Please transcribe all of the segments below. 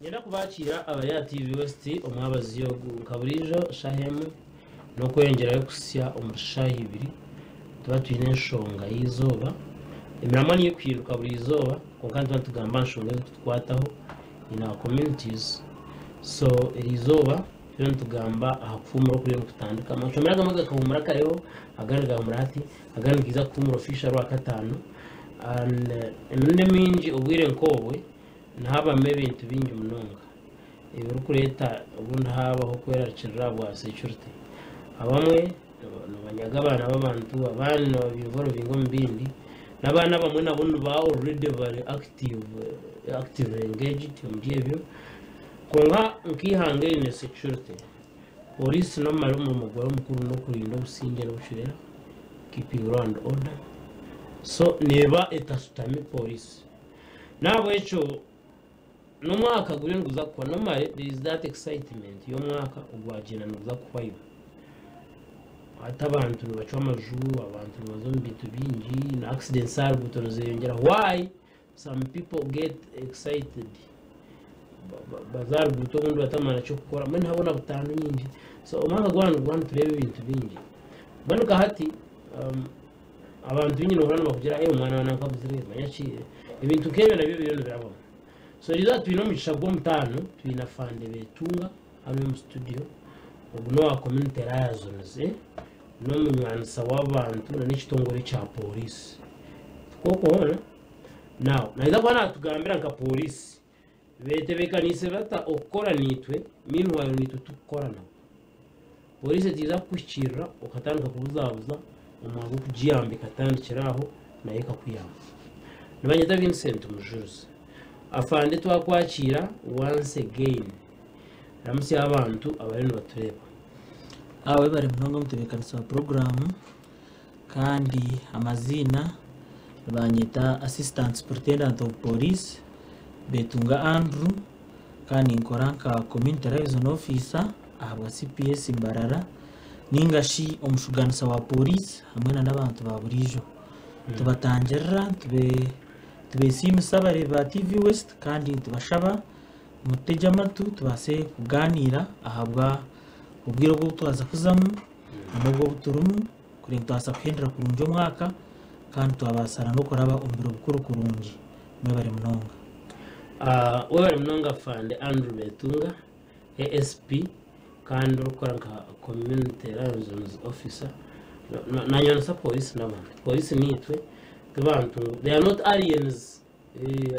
Yenda kubakira abaya TV West omwabazi yo kaburijo shahemu no kwengerayo kusya omushahi ibiri tuba twine enshonga y'izoba emiramani yo kwiruka buri izoba kandi tuba tugamba enshonga yo tukwataho in our communities so iri izoba rero tugamba ahapfumura kuri kutandika amashomera gamaga kahumura kareho agandi gahumura hati agandi kiza kumura official wa katano and emende mingi obwire nkobwe nahaba mebintu bingi munonga ibiri kureta ubundi habaho kwera kirabwa security abamwe banyaga abana b'abantu abana babivoro bingo mbindi nabana bamwe nabuntu ba already very active engaged mbiyebyo konga nkihange in security police no mari mu mugoro mukuru no kurinda ubusinge no bushirera keeping law and order so neba etasutami police nabo echo no mwaka guri nguza kwa no mari there is that excitement yo mwaka ugwagena nguza kwayo atabantu bacho amajuru abantu bazombi tubingi na accidents are butonoze yongera why some people get excited bazar buto mundu batamana cyo gukora mwe ntabona butanu nyinji so umanga gwantu turebe ibintu bingi banuka hati abantu nyine urana bakugira umwana wananka buzire manyakire ibintu kebe nabyo bibyo birabo so riza twino mishabwo mutano twina fande betunga hano mu studio ubuno wa community liaisons no munywanisa w'abantu na n'ikitongore cya police koko hona now naiza bana tugambira nka police betebekanise bata okora nitwe meanwhile nitwe tukorana police tiza kushira ukatanga kubuzabuza umuntu kujiyambi katandikiraho naye kakuyamba nibanyeta Vincent Mujuzi afande twakwakira once again ramusi abantu abareno batureba awe bari munonga mutebekanisa program kandi amazina banyita assistant superintendent of police Betunga Andrew kandi nkoranka community liaison officer ahabwa CPS Mbarara ningashi omushuganisa wa police hamwe n'abantu baburijo tubatangira tube simusabare ba TV West kandi tubashaba muteja matu tubase kuganira ahabwa ubwiro bwo twaza kuzamu nubwo buturumu kuri twasa kuhendera kurunjo mwaka kandi twabasara no kuraba umbiro bukuru kurungi mwebare munonga wewe mnonga fande Andrew Betunga ASP kandi ukora nka community liaisons officer na nyonsa police n'abantu police nitwe tubantu they are not aliens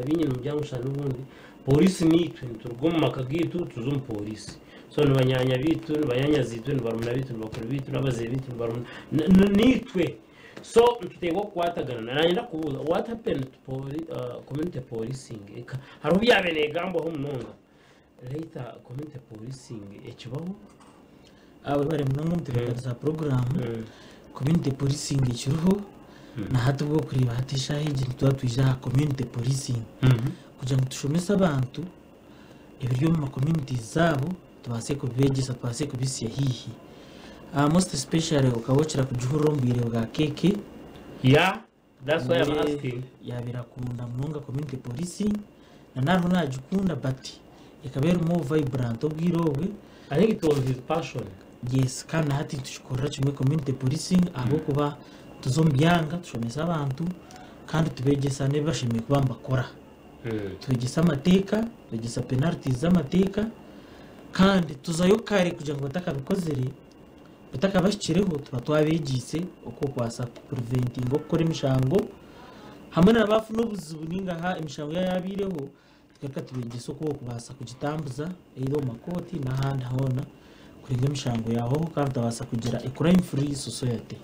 abinyine mu byamushana ubundi police nitwe turugoma makagitu tuzum police so nibanyanya bitu nibanyanyazitu nibarumuna bitu nibakora bitu nabaze bitu nibarumuna nitwe so tutego kwatagana nanyenda kubuza what happened to community policing harubu yabene gambo ho munonga later community policing ekibaho awe bari munonga mutegereza program community policing ekiruho na hatu bwo kuriba hatisha hije twatwija community policing kugira ngo tushomesa abantu ibiryo mu community zabo tubase kubegeza tubase kubisiya hihi most especially ukabocera kujuhuro mbire bwa keke yeah that's why I'm asking yabirakunda munonga community policing na naho najukunda but ikabera more vibrant obwirowe I think it was his passion yes kana hati tushikora kimwe community policing abo kuba tuzombyanga tushomesa abantu kandi tubegesa ne bashimye kubamba kora tubegesa amateka tubegesa penalties z'amateka kandi tuzayo kare kugira ngo batakabikozere batakabashikireho tuba twabegise uko kwasa preventing gukora imishango hamwe n'abafu n'ubuzibu ningaha imishango yabireho tukaka tubegesa uko kubasa kugitambuza ero makoti n'ahandi hona kuringa imishango yaho kandi tabasa kugira a crime free society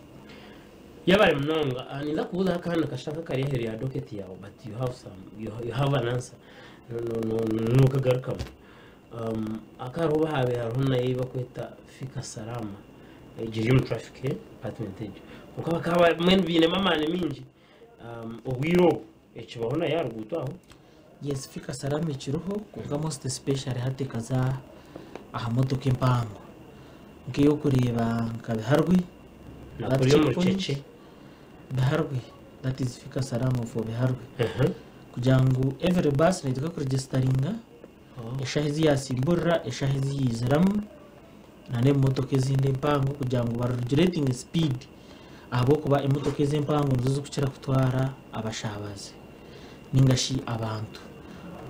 yabari mnonga aninda kubuza kandi kashaka kari here ya docket yawe but you have an answer no kagaruka akaruba habe haruna yiba kwita fika salama ejiri mu traffic department ukaba kaba mwen bine mamane mingi obwiro ekibahona yaruguto aho yes fika salama ikiruho kuko most special hate kaza aha motoka impambo ngiyo kureba nkabiharwi nakuriyo mu cece biharwi that is fika salama for biharwi kugira ngo every bus nitwa ku registeringa eshahizi yasimburira eshahizi yiziramu nane imotoka ezindi empango kugira ngo regulating speed ahabo kuba imotoka ez'empango nizo zikukira kutwara abashabazi ningashi abantu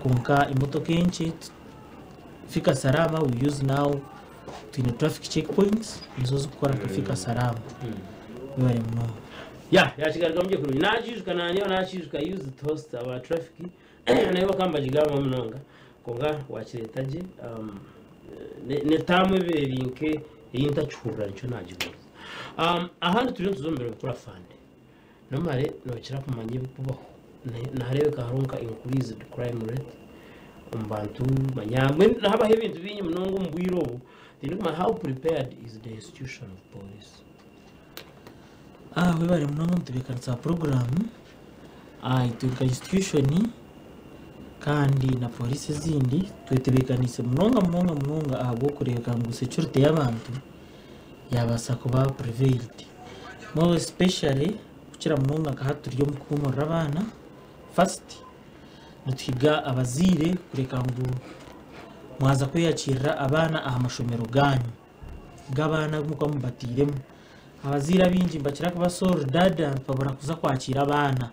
konka imotoka enche fika salama we use now twine traffic checkpoints nizo zikukora kufika salama bari mno yakigaruka muje kuru najijuka nanyo nachijuka use toast aba traffic nayo kamba jigama mnonga konga wakiretaje ne tamwe berinke yintachura nicyo najibuza ahandi turi tuzombere gukora fande nomare no kira kumanye kubaho naharebe karonka increased crime rate umbantu manyamwe haba ibintu binyi mnongo mbwiro ndikuma how prepared is the institution of police we bari mnongo mtubekanisa program ituka institution kandi na police zindi twetebekanise mnonga ahabo kureka ngo security y'abantu yabasa kuba prevailed more especially kukira mnonga kahaturiyo mukumura abana first nutwiga abazire kureka ngo mwaza kwiyakira abana amashomero ganyu gabana muko mubatiremo abazira binji mbakira kuba soldada pabura kuza kwakira abana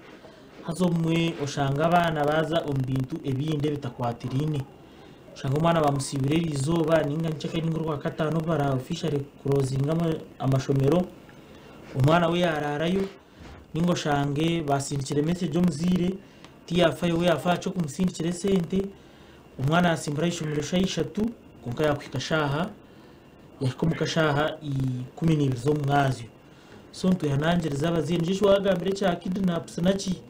hazomwe oshanga abana baza ombintu ebinde bitakwatirine shanga umwana bamusibire izoba ninga nceke n'ingurwa katano bara officially closing amashomero umwana we yararayo ningo shange basindikire message omuzire tiyafayo we yafacho kumusindikire sente umwana asimbura ishomero shayishatu konka yakwikashaha yakomukashaha 12 zo mwazi so tuyanangereza abazire njisho wagambire cya kidnaps naki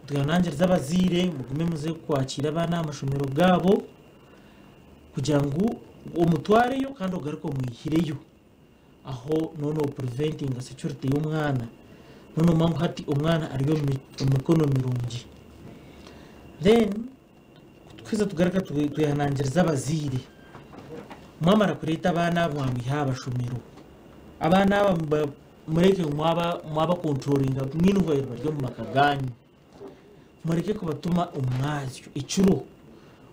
tuyanangereza abazire mugume muze kwakira abana amashomero gabo kugira ngo umutwareyo kandi ugaruke muyihireyo aho nono preventing security y'umwana nono mangu hati umwana ariyo mikono mirungi then twiza tugaruka tuyanangereza abazire mwamara kureta abana bwambiha abashomero abana mureke mwaba controllinga n'indwa y'abaryo mu makaganyu mureke kubatuma umwazyo icuro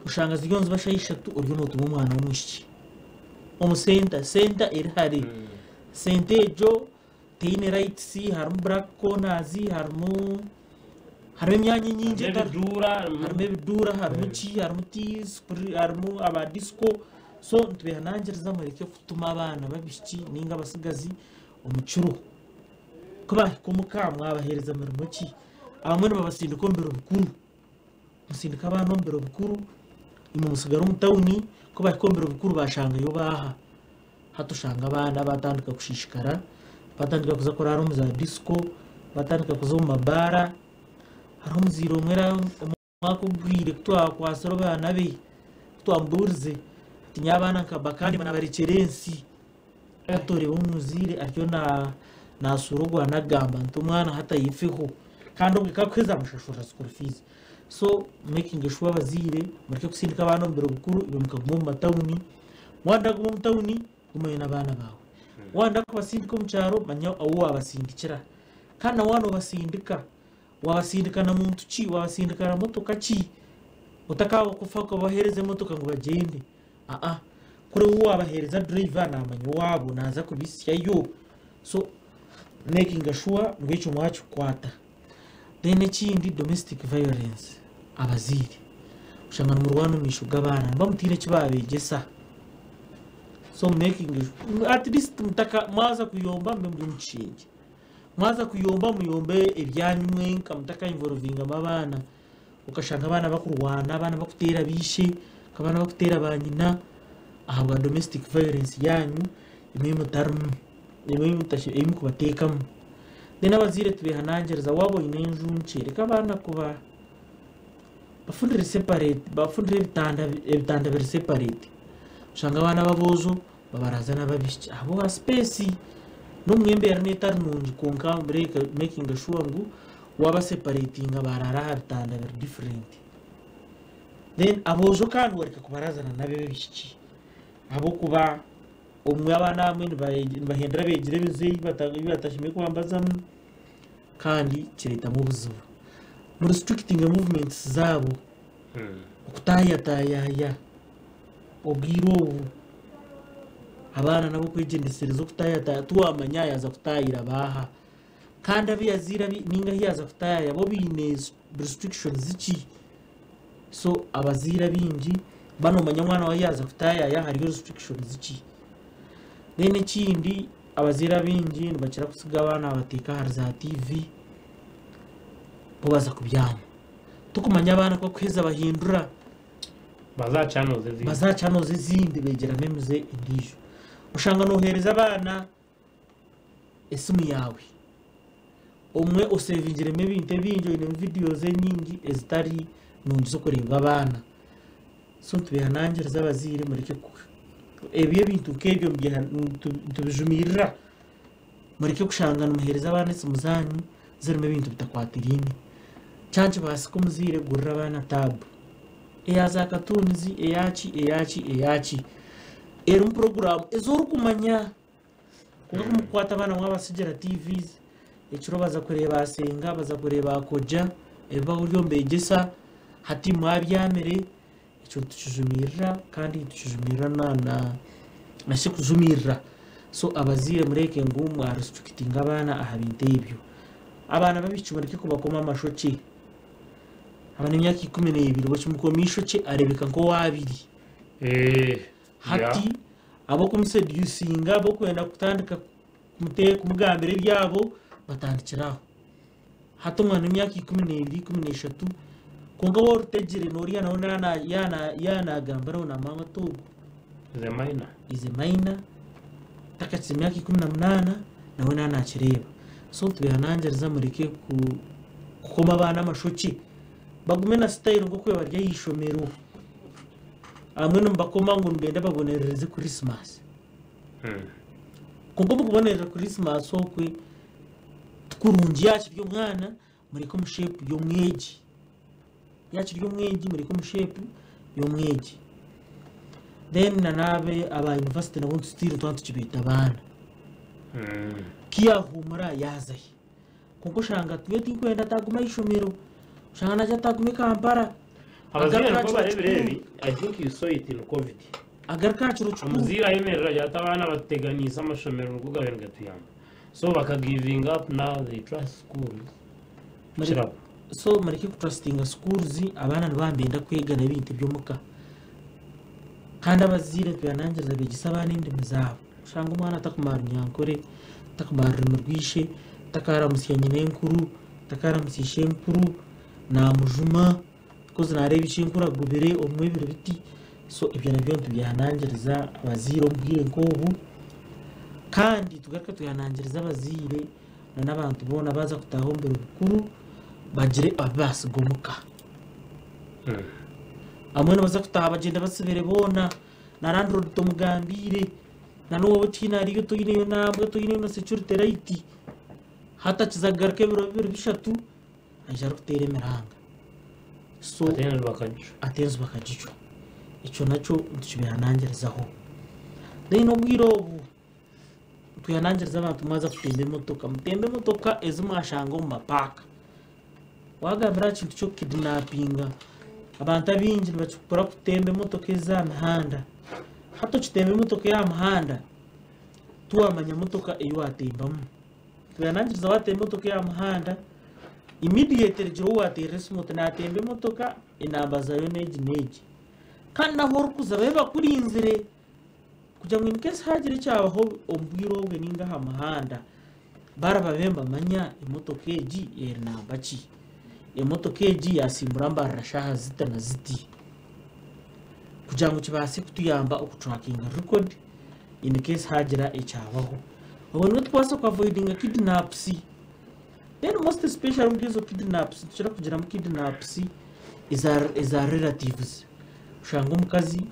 ushanga zigonze bashayishatu uryo notuma umwana w'umushiki center iri hari centejo teine rights harimo black corners harimo imyanya nyinshi harimo ibidura harimo ki harimo tis harimo aba disco so tubihanangiriza mureke kutuma abana babishiki ninga abasigazi umucuro kuba kumukamwa abahereza mirimo ki abamwe babasindika mbere bukuru musindika abana mbere bukuru imusigara umutawuni kuba ikombere bukuru bashanga yo baha hatushanga abana batandika kushishikara batandika kuza korara mu za disco batandika kuza mu mabara hari umuziro mwera mwakubwire kwasoro bana be twamburze tinyabana kabakandi mana baricerensi atore umuzire aryo na surugwa nagamba ntumwana hata yifeho kandi ubikakweza amashashura school fees so making sure abazire mureke kusindika abana mbere bukuru ibimukaguma mu matawuni wanda guma mu tawuni gumaye n'abana bawe wanda kubasindika mu cyaro manya awo wabasindikira kana wano basindika wabasindika na muntu ki wabasindika na motoka ki utakawo kufaka bahereze motoka ngo bagende kuri uwo abahereza driver namanya wabo naza kubisya yo so making sure ngwico mwacu kwata then ikindi domestic violence abazire ushangana mu Rwanda mishuga abana bamutire kibabegesa so making at least mutaka mwaza kuyomba mbe muri mucinge mwaza kuyomba muyombe ibyanyu mwenka mutaka involving abana ukashanga abana bakurwana abana bakutera bishe kabana bakutera banyina ahabwa domestic violence yanyu imwe mutarmu imwe mutashe imwe kubatekamo then abazire tubihanangereza wabo inenjunche reka abana kuba bafundire separate bafundire bitanda biri separate ushanga abana babozo babaraza n'ababishye abo ba space n'umwembera netarnungi konka break making sure ngo waba separating abarara bitanda biri different then abozo kandi wareka kubarazana nabe bishiki abo kuba umwe abana amwe bahendera begire bizeyi batashimye kwambazamu kandi kireta mu buzima muri restricting movements zabo ukutayataya obwiro abana nabo kwegendesereza kutayata tuwamanya yaza kutayira baha kandi abiyazira ninga hiyaza kutaya bo bine restrictions ziki so abazira bingi bano manya mwana wa yaza kutaya ya hari restrictions ziki nene kindi abazira bingi nibakira kusiga abana bateka har za TV bo baza kubyama tukumanya abana ko kweza bahindura bazacanoze zindi begera memuze indijo ushanga nohereza abana esimu yawe umwe usevingiremo ibintu binjo ine videos nyingi ezitari nungi zo kureba abana so tubihanangire z'abazire mureke ebiye bintu kebyo mgiha tubijumirira mureke kushangana muhereza abana esimu zanyu zirimo ibintu bitakwatirine cyanje basiko muzire gurira abana tab eyaza katunizi eyachi era program ezoro kumanya kuko mukwata abana mwabasigira TVs ekiro baza kureba asenga baza kureba koja eba buryo mbegesa hati mwabyamere icyo tujumirira kandi tujumirira nashe kujumirira so abazire mureke ngo mwa restricting abana ahabinte ibyo abana babicumarike kubakoma amashoki abana imyaka 12 bacyo mukomisho cye arebeka ngo wabiri hati abo kumseducinga abo kwenda kutandika kumugambire byabo batandikiraho hato mwana imyaka 12 13 konga wo rutegere noriya naona yana gambaro na mama to ize maina takatse imyaka 18 naona nakireba so tubihanangiriza mureke kukoma abana amashoki bagume na style ngo kwe barya yishomero amwe mbakoma ngo mbenda babonereze Christmas kongo kubonereza Christmas okwe tukurungi yacu byo mwana muri ko mushape yo mweji yacu ryo mweji muri ko mushape yo mweji then nanabe aba university na bontu style twantu kibita abana kiya humura yazaye kongo shanga tweti kwenda taguma ishomero shanga naja tagume Kampala abazira ko bareberebi I think you saw it in COVID agarka cyurucu amuzira yemerera yatabana bateganisa amashomero n'ukugabenga tuyamba so baka giving up now they trust schools so marike ku trusting schools abana ntibambenda kwegana ibintu byo muka kandi abazire tuyanangiriza begisa abana indimi zabo shanga umwana atakumara nyankore takumara rumurwishe takara musyenye nenkuru takara musishe nkuru na mujuma koze nareba ikinkura gubere omwebire biti so ibyo nabyo tubihanangiriza abazire mbwire ngobu kandi tugaruka tuyanangiriza abazire n'abantu bona baza kutahombera bukuru bagire abasigomuka amwe baza kutaha bagenda basubire bona narandro tomugambire nanuwo tinari yo toyine nabwo toyine na security right hata kizagaruke biro bishatu ajara kutere miranga so atenzo bakajicho ico naco tubihanangirizaho then obwiro tuyanangiriza abantu maza kutembe motoka ezimwashanga mu mapaka wagambira kintu cyo kidnappinga abantu abinji bacukura kutembe motoka za mihanda hato kitembe motoka ya mihanda tuwamanya motoka iyo atembamo tuyanangiriza watembe motoka ya mihanda immediately jiro waterese moto natembe motoka inambaza yo neji kandi naho kuza beba kurinzire kujya mu case hagire cyabaho ombwiro bwe ninga ha mahanda barababemba manya imotoka eji erinambachi imotoka eji yasimbura mbarashaha zita na ziti kujya mu kibasi kutuyamba okutracking record in case hagira ecyabaho ubwo twase kwa avoiding kidnaps then most especially with kidnaps tushira kugira mu kidnaps is our relatives shanga umukazi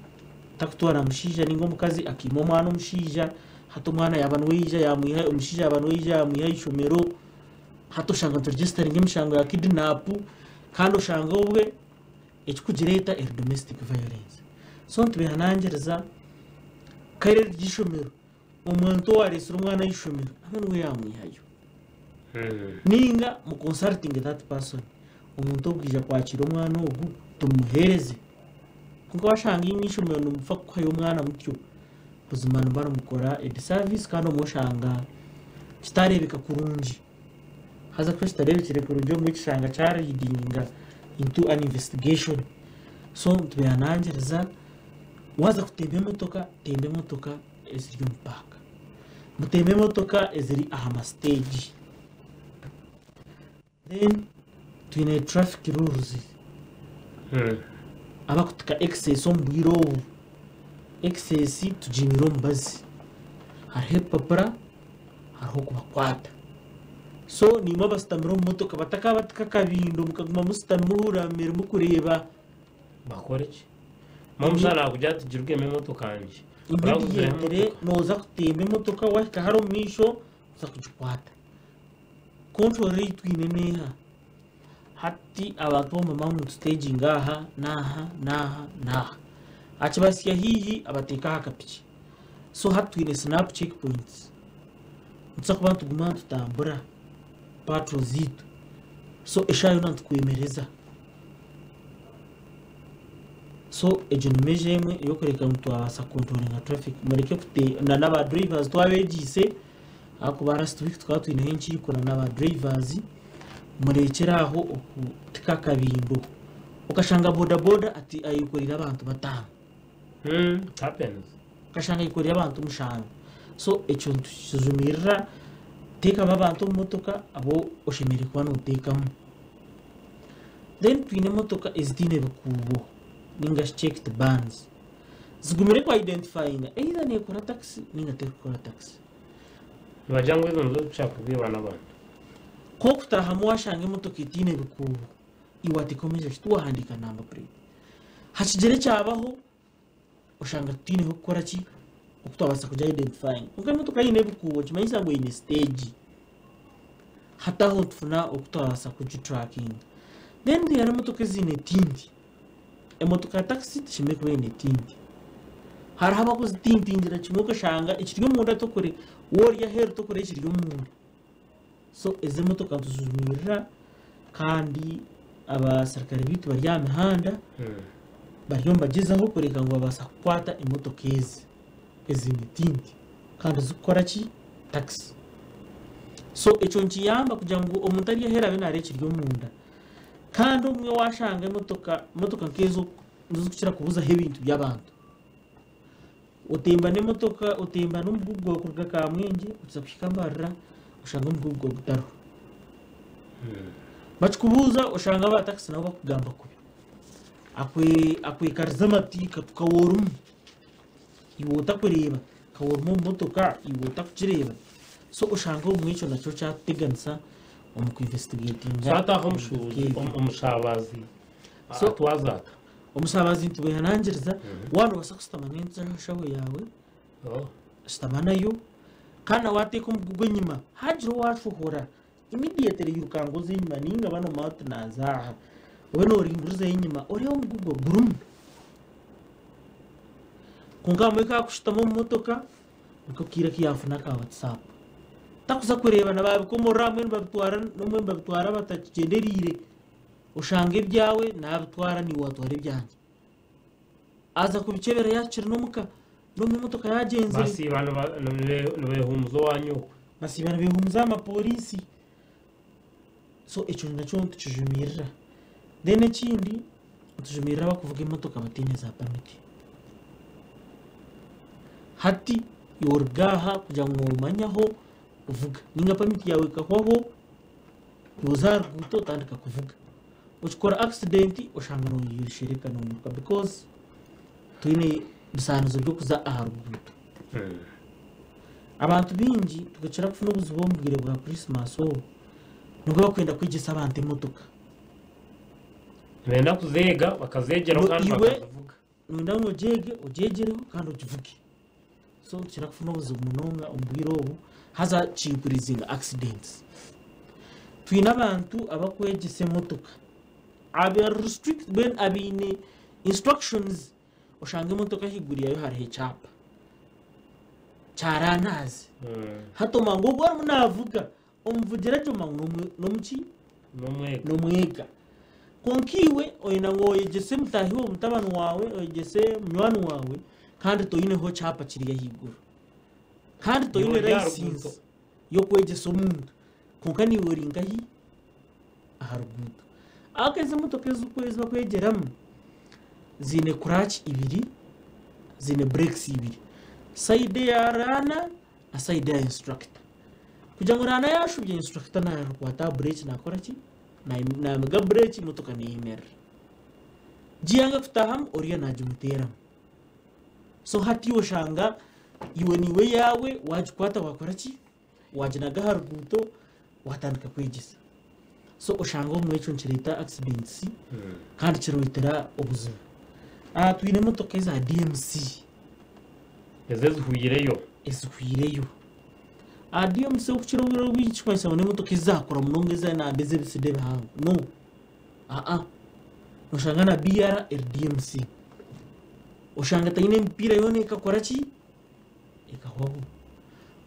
takutwara mushija ningo mukazi akimo mwana umushija hato mwana yabantu wija yamuha umushija abantu wija yamuha ishomero hato shanga registering imshango ya kidnap kandi ushanga ubwe ekikugireta domestic violence so tubihanangiriza kaire gishomero umuntu waresura umwana yishomero abantu we yamuhayo ninga mu consulting that person umuntu ubwija kwakira umwana ubu tumuhereze kuko washanga inyisho umuntu mupfa kwayo umwana mutyo buzima nubara mukora service kandi umushanga kitarebeka kurungi haza ko kitarebekere kurungi mu kishanga cyari leading into an investigation so tuyanangereza waza kutembe motoka eziri mpaka mutembe motoka eziri aha stage then twine traffic rules abakutika excess ombwiro excess tujimiro mbazi hariho papara hariho kubakwata so nimo basitamiro motoka bataka kabindo mukaguma musitamura mukureba bakore ki mamushara kujya tugirwe mu motoka kanje immediate noza kutembe motoka wahika haro misho za kujikwata contrary twine neha hati abantu mu mount stage ngaha naha achibasiya hihi abateka hakapiki so hatwine snap checkpoints ntsakuba tuguma tutambura patrol zitu so eshayo nantukwemereza so ejo nimeje imwe yo kureka mtu asa controlling traffic mureke kute na naba drivers twabegise ako barasti week twatwine henshi yikora naba drivers murekeraho ukutika kabindo ukashanga boda ati ayikorira abantu batanu happens ukashanga yikorira abantu mushanga so ejo tuzumirira teka abantu motoka abo oshemere kwa notekamo then twine motoka ezitine bikubo ninga checked bands zigumire kwa identifying either ne kora taxi ninga tekora taxi bajango izo nzo cyakubwiba n'abantu ko kutaha muwashange motoka itine bikubo iwati komeje tuhandika number plate hakigere cyabaho ushanga tine gukora ki ukutwabasa kujya identifying unga motoka yine bikubo kimanyisa ngo ine stage hata ho tufuna ukutwabasa kuji tracking then the motoka zine tindi emotoka taxi tishime kwene tindi harahaba kuzitindingira kimwe shanga ikiryo munda tokore woriya hero tokore ikiryo munda so eze motoka tuzumira kandi abasirikare bitu bari ya mihanda bariyomba gezaho kureka ngo babasa kwata imotoka ezine tindi kandi zikora ki taxi so eco nkiyamba kugira ngo omuntu ari hera bena rekiryo munda kandi umwe washanga motoka nkezo nzukira kubuza hebintu by'abantu utemba ne motoka utemba n'ubwo kurga ka mwenge uza kushikambara ushanga ubwo gutaro bachikubuza ushanga ba taxi nabo bakugamba kubi akwe karzamatika tukaworum iwota kureba kaworum motoka iwota kukireba so ushanga umwico naco cyateganisa investigate sata homshuzi umushabazi so twazata umusabazi ntubeha nangereza wano basakustamanenza shaho yawe stamanayo kana wateka umugugwe nyima hajiro washuhora immediately yukangoze nyima ninga bano mouth nazaha obe no rimburuze nyima ore umugugwe burum kungamwe ka kushitamo motoka ukokira kiyafuna ka WhatsApp takuza kureba nababe ko moramwe babitwara batakigenderire ushange byawe nabitwara ni watware byanjye aza kubicebera yacira no mu motoka yagenze basibana nubehumzo wanyu basibana behumza amapolisi so eco naco tujumirira dene kindi tujumirira bakuvuga imotoka batineza permit hati yorgaha kugira ngo umanyaho uvuga ninga permit yawe kakwaho uzarguto tandika kuvuga ukora accident ushanga no yishirika no because twine bisanuzo byo kuza aharuguto abantu bingi tugacira kufuna ubuzubombwire bwa Christmas nubwo bakwenda kwigisa abantu imotoka benda kuzega bakazegera kandi bakavuga nunda ngo ujegereho kandi ukivuge so kira kufuna ubuzumunonga umbwiro haza chipurizinga accidents twina abantu abakwegise motoka abya restrict ben abine instructions ushange motoka higuriye hari hecapa charanazi hato mango gwa munavuga umvugira cyo mango no muki no mwega konkiwe oyina ngo oyegese mutahiwe mutabano wawe oyegese munywani wawe kandi toyineho cyapa kiriya higuru kandi toyine license yo kwegesa omuntu konka niwe oringahi aharuguto akeze motoka ezikwezi bakwegeramu zine crutch ibiri zine brakes ibiri side ya rana na side ya instructor kugira ngo rana yashubye instructor na kwata brake nakora ki na mega brake motoka ni imer jiyanga kutaham oriya najumutera so hati yoshanga iwe niwe yawe wajikwata wakora ki wajinaga haruguto watandika kwegesa so ushanga umwecho nchirita accidents kandi kirwitera ubuzima twine motoka za DMC ezezuhuyireyo DMC ukirobiro w'icykwasa ne motoka izakora munonge za nambeze biside bahango no ushanga na BR DMC ushanga tayine mpira yone ikakora ki ikahwaho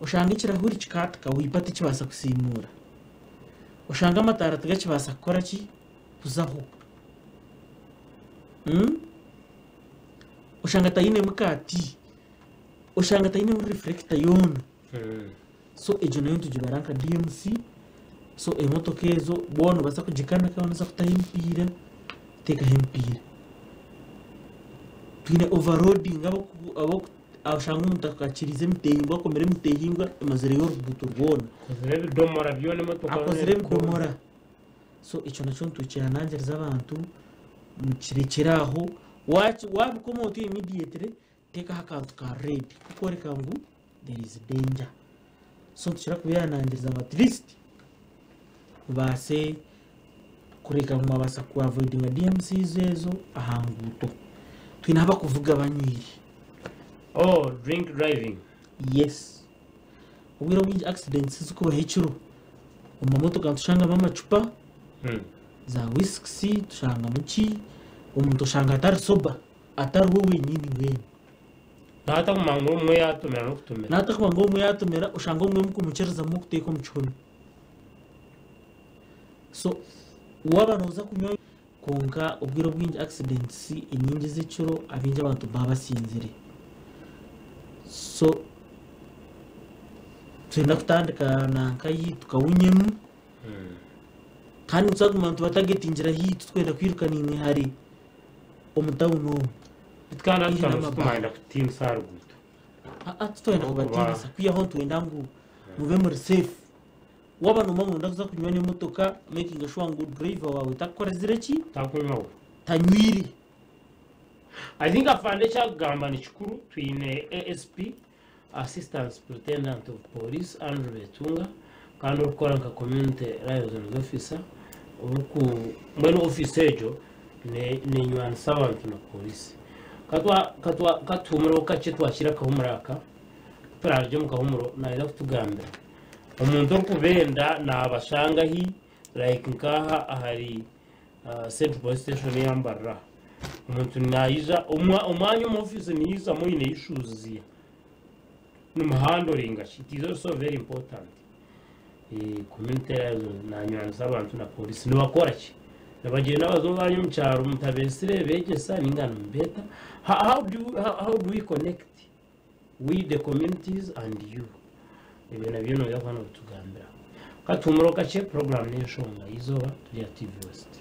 ushanga ikirahuri kikatka wipata kibasa kusimura ushanga amatara tugakibasa gukora ki kuzaho ushanga tayine mukati ushanga tayine reflector yona so ejo nayo tujibaranka DMC so emotoka ezo bono basa kujikana kana za kutahimpira teka himpira twine overloading abo ushanga umuntu akakirize mutehingwa komere mutehingwa amazere y'urubuto rwona kozere domora byone motoka akozere domora so ico naco ntukira nanjye z'abantu mukirekeraho wabikomoto immediately teka hakantu ka red kuko reka ngo there is danger so tukira kubiranangiriza at least base kureka mu mabasa ku avoiding DMC zezo ahanguto twina haba kuvuga banywiri drink driving yes ubwira bw'inji accidents zuko bahiciro umamotoka tushanga amacupa za whisky tushanga muki umuntu ushanga atari soba atari wowe nyine wewe nata kumango umwe yatumira no kutumira nata kumango umwe yatumira ushanga umwe mukumucereza mu kuteka umuconi so wabanoza kunywa konka ubwira bw'inji accidents inyingi z'iciro abinje abantu babasinzire so twenda kutandika nankayi tukawunyemu kandi usaguma abantu batagetingira hitu twenda kwirukana imihari omutawuno tukana tumaenda kutim saruguto twenda kubatinisa kwiyaho twenda ngo mube muri safe wabano mamu ndakuza kunywa n'imotoka making sure ngo driver wawe takora zireki takunywa tanywiri I think afande cyagamba ni kikuru twine ASP Assistant Superintendent of Police Andrew Betunga kandi ukora nka community liaison officer uruku mbeno officer ejo ne nywana sabantu na police katumuro kace twashira kahumuraka turarje mu kahumuro naira kutugambira umuntu okubenda nabashanga hi like nkaha ahari Central Police Station yambarra umuntu nayiza umwanya mu office niyiza mu ine issues n'umuhandoringa it is also very important community na nywanza abantu na police no bakora ki nabagiye nabazo banyu mu cyaro mutabesire begesa ningana mbeta how do we connect with the communities and you ibena bino yakwana tugambira katumuro kace program n'ishonga izoba turi ya TV West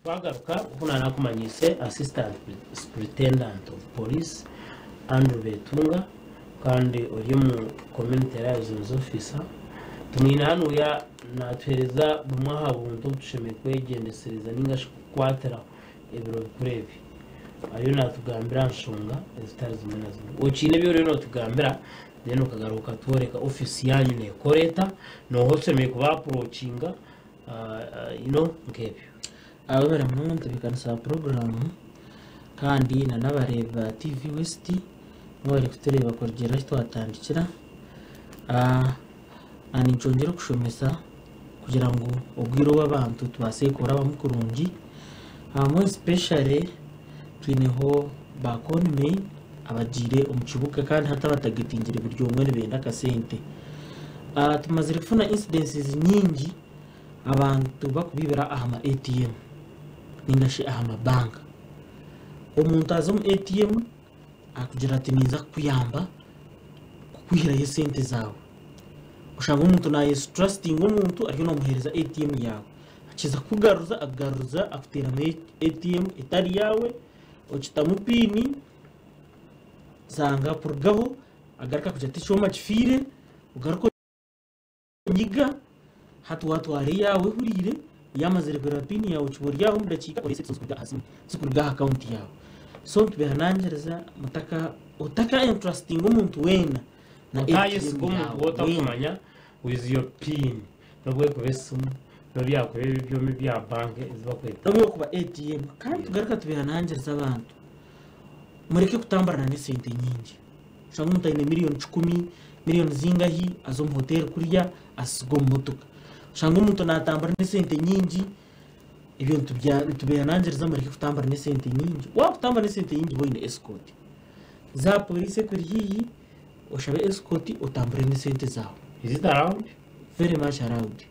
twagaruka kuna nakumanyise assistant superintendent of police Andrew Betunga kandi uri mu community liaison officer tumwina hano ya natwereza bumwaha buntu dusheme kwegendesereza ningashi kwatera ibiro kurebi ayo natugambira nshonga zitari zimwe na zimwe ukine byo rero natugambira then ukagaruka tuoreka office yanyu ne koreta no hotseme kuba approachinga nkebyo abo bari mu ntubikanisa program kandi nanabareba TV West bari kutureba korgera twatandikira ani nchongera kushomesa kugira ngo ubwiro w'abantu tubase kora bamukurungi more especially twineho bakonme abagire umukibuka kandi hatabatagitingire buryo umwe benda kasente tumaze kufuna incidences nyingi abantu bakubibera ahama ATM ningashi ahama bank umuntu azo mu ATM akugira ati niza kuyamba kukwihira yesente zawe ushanga umuntu na yes trusting umuntu ariko no muhereza ATM yawe akiza kugaruza agaruza afutera ATM itari yawe ukitamu pini zanga purgaho agaraka kuja tishoma kifire ugaruko nyiga hatu watu ari yawe hurire yamaze rekora pini yawe cyboryaho mudakika uri section kuja hasi sikurga account yawe so tubihanangereza mutaka utaka interesting umuntu wena na ATM wota kumanya with your pin nobwe kubesumu no byakore byo bya bank iziba kweta nobwe kuba ATM kandi tugaruka tubihanangereza abantu mureke kutambarana n'isente nyingi shanga umuntu ine miliyoni zingahi azo mu hotel kuriya asigo mutuka shanga umuntu natambara n'isente nyingi ibyo tubihanangereza mureke kutambara n'isente nyingi wa kutambara n'isente nyingi boine escort za police kuri hiyi ushabe escort utambare n'isente zawe is it around very much around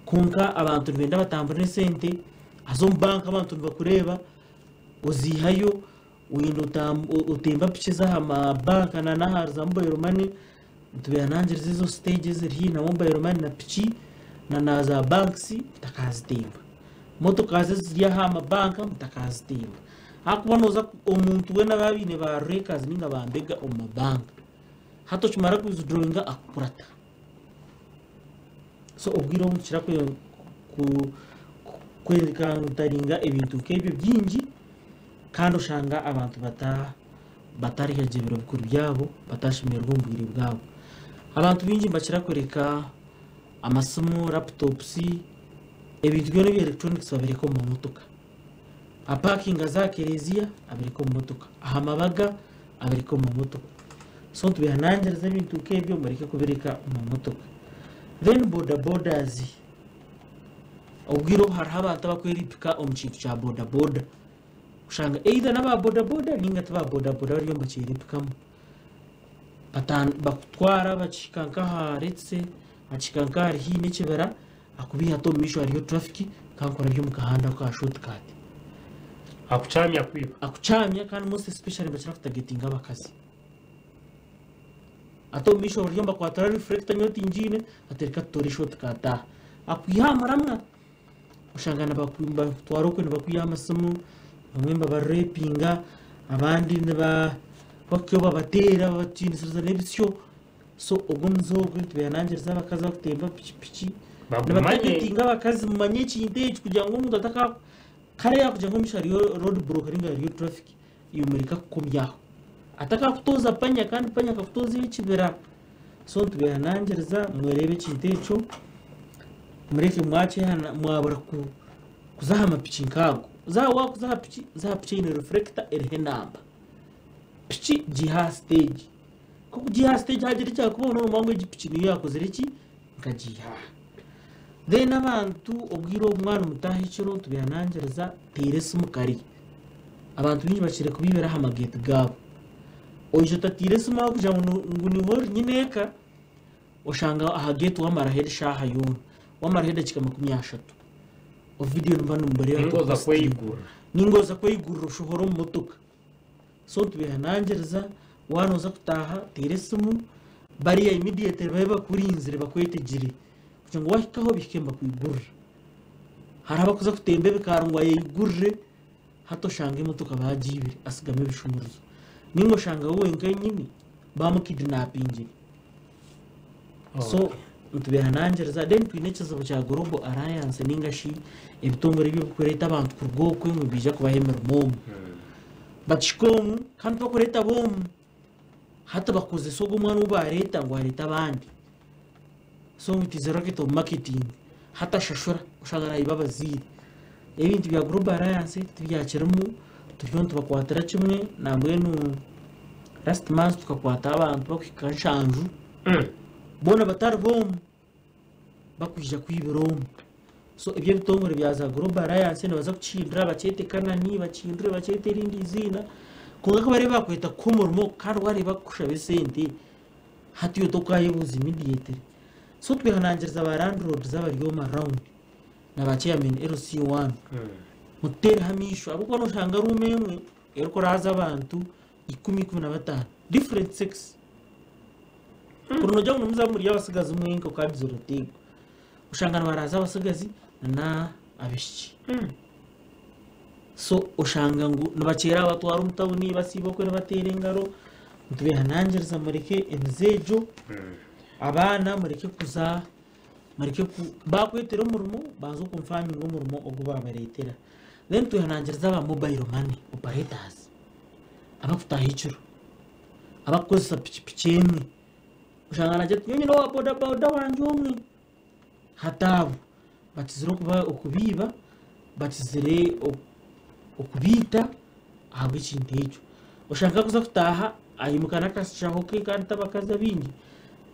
kunka abantu benda batambara n'isente azo mu bank abantu bakureba uzihayo wino utemba piche za bank na naharza mobile money tubihanangereza izo stages ziri na mobile money na pichi na za banks takazitemba moto kaze ziri hama bank takazitemba akubanoza umuntu we nababine ba rekas ninga bambega mu bank hato chimara kuzidrawinga akurata so ubwiro mukira ku kwerekana utaringa ibintu kebyo byingi kandi ushanga abantu batari hejebero bikuru byabo batashimirwa umbwiri bwabo abantu bingi mbakira kwereka amasomo laptops ebintu byo electronics babireko mu motoka aparking za kerezia abireko mu motoka ahamabaga abireko mu motoka so tubihanangereza ibintu kebyo mbareke kubireka mu motoka then borders ubwiro haraba atabakwiripika omukintu cya border ushanga either naba boda ninga taba boda ariyo mbakiripikamo bakutwara bacikanka haretse bacikanka hari n'ikibera akubiha to misho hariyo traffic kankora byo mu kahanda ka shortcut akucamya kandi most especially bacira kutagetinga abakazi ato misho bariyo mbakwatara reflector nyoti injine atereka tori shortcut akuyamaramwa ushanga nabakwimba twaroko nabakuyamasomo bamwe babarepinga abandi bakyo babatera batinisiza n'ibisyo so ubwo nzogwe tubihanangereza bakaza kutemba pichi nabatinga bakazi mu manyeki indege kugira ngo umuntu ataka kare yakugira ngo mishari road block ringa yo traffic iyo Amerika kukomyaho ataka kutoza panya kandi panya kakutoza ikibera so tubihanangereza mwerebe kintecho mureke mwache mwabara kuzaha mapichi nkago za pichi ine reflector erihe namba pichi jiha stage kuko jiha stage hagire cyakubona umwango igipichi niyo yakoze riki nkajiha then abantu ubwiro umwana mutahiciro tubihanangereza tirese mukari abantu binyi bakire kubibera hamagate gabo ojo tatirese mwa kuja ngo ni hor nyineka ushanga ahagate wamara head shaha yun wamara head kika 30 video mbano mbere ningoza kweyigura ushohoro mu motoka so tubihanangereza wanoza kutaha tiresumu bari immediate baba kurinzire bakwetegire kugira ngo wahikaho bikemba kwigura hari abakuza kutembe bikarungwa yigurire hato shanga imotoka bagibire asigame bishumuruzo ningo shanga wenka nyine bamukidnapping so mtubeha nangereza then twinekeza bya Global Alliance ningashi ebitongore byo kureta abantu kurwokwe mu bija kubahemera momu batishikomu kandi bakureta bomu hata bakoze sogo mwana ubareta ngo areta abandi so mutizera kito marketing hata shashura ushagara ibabazire ebintu bya Global Alliance tubyakiramo turiyo tubakwatira kimwe namwe no last month tukakwata abantu bakikanshanju bona batari bomu bakwija kwibiromu so ibyo bitongore byaza Global Alliance nabaza kucindira bacete kanani bacindire bacete irindi izina kunga ko bari bakweta kumurmo kandi wari bakushabe sente hatiyo tokayebuza immediately so twihanangiriza ba landlord z'abariyoma round na chairman LC1 mutera hamisho abo kono shanga rumemwe eriko raza abantu 10-15 different sex kuno jya umuza muri yabasigaza umwenko kandi zorotego ushangana baraza abasigazi na abishi so ushanga ngo nabacera batwara umutawuni basibo ko baterengaro tubihanangiriza mureke emzejo abana mureke kuza marike ku bakwetera umurimo bazo kumfami umurimo ogo babaretera then tuhanangiriza aba mobile money operators abafutaha icuro abakoze pichipicemwe ushangana je nyine no boda boda wanje umwe hatabu batiziro kuba okubiba batizire okubita aho ikintejo ushaka kuza kutaha ayimukana kashaho ke kandi tabakaza bingi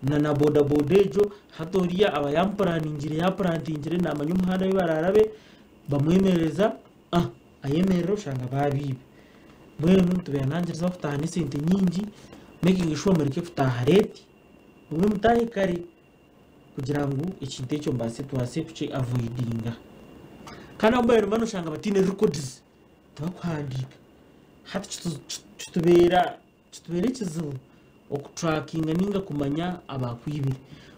na boda bodejo hatoriya abayampuraningire yapurantingire namanyu muhanda bibararabe bamwemereza ayemerero ushanga babibe mwenu tubihanangiriza kutaha n'isente nyingi making sure marike kutaha rate umwe mutahe kare kugira ngo ikinte cyo mbase twase kuce avoidinga kana mbaye rumano ushanga batine records tubakwandika hati tutubera kizibu okutrackinga ninga kumanya abakwibire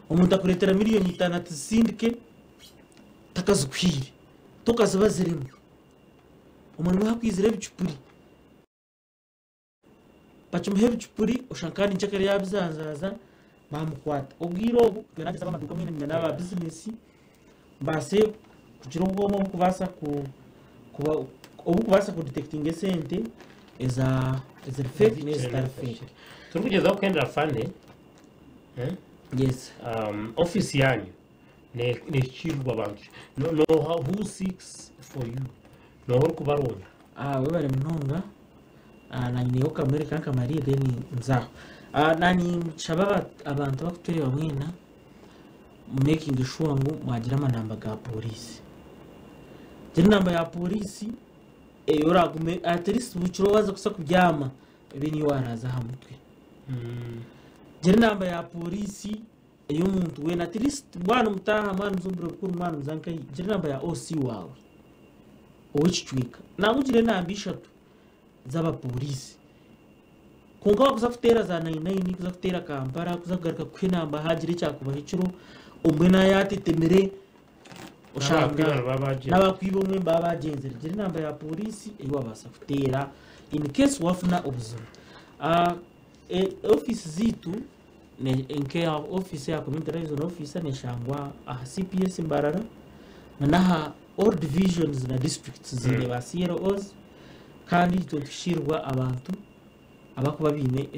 umuntu akuretera miliyoni 6 sindike takazukwire tokazabaziremo umuntu wakwizire bicupuri bacumuhe bicupuri ushankani nchakari yabizanzaza bamukwata ubwiro bwanagize amaduka mwene n'aba business mbase kugira ubwomo kubasa kubasa ku detecting sente eza fake news fake turugeza kwendera fande yes office yanyu ne chirwa abantu no who seeks for you no kubaronda we bari munonga nani yoka America kamari deni nzaho nani shababa abantu bakutere bamwena making sure ngo mwagira amanamba ga police je namba ya police yoragume at least buciro baza kusa kubyama beni waraza hamutwe je namba ya police eyo muntu we at least bwana mutaha manu zumbure kuri manu zanka je namba ya OC wawe owicwika nangugire namba 3 zaba police kunga kuza kutera za 99 kuza kutera Kampala kuza kugaruka kwinamba hagire cyakuba hiciro umwe na yatetemere ushanga n'abakwibo mwe babagenze je namba ya police eyo babasa kutera in case wafuna obuzima office zitu ne enke office ya community liaison officer ne shangwa CPS Mbarara naha all divisions na districts zine ba CROs kandi tushirwa abantu abakuba bine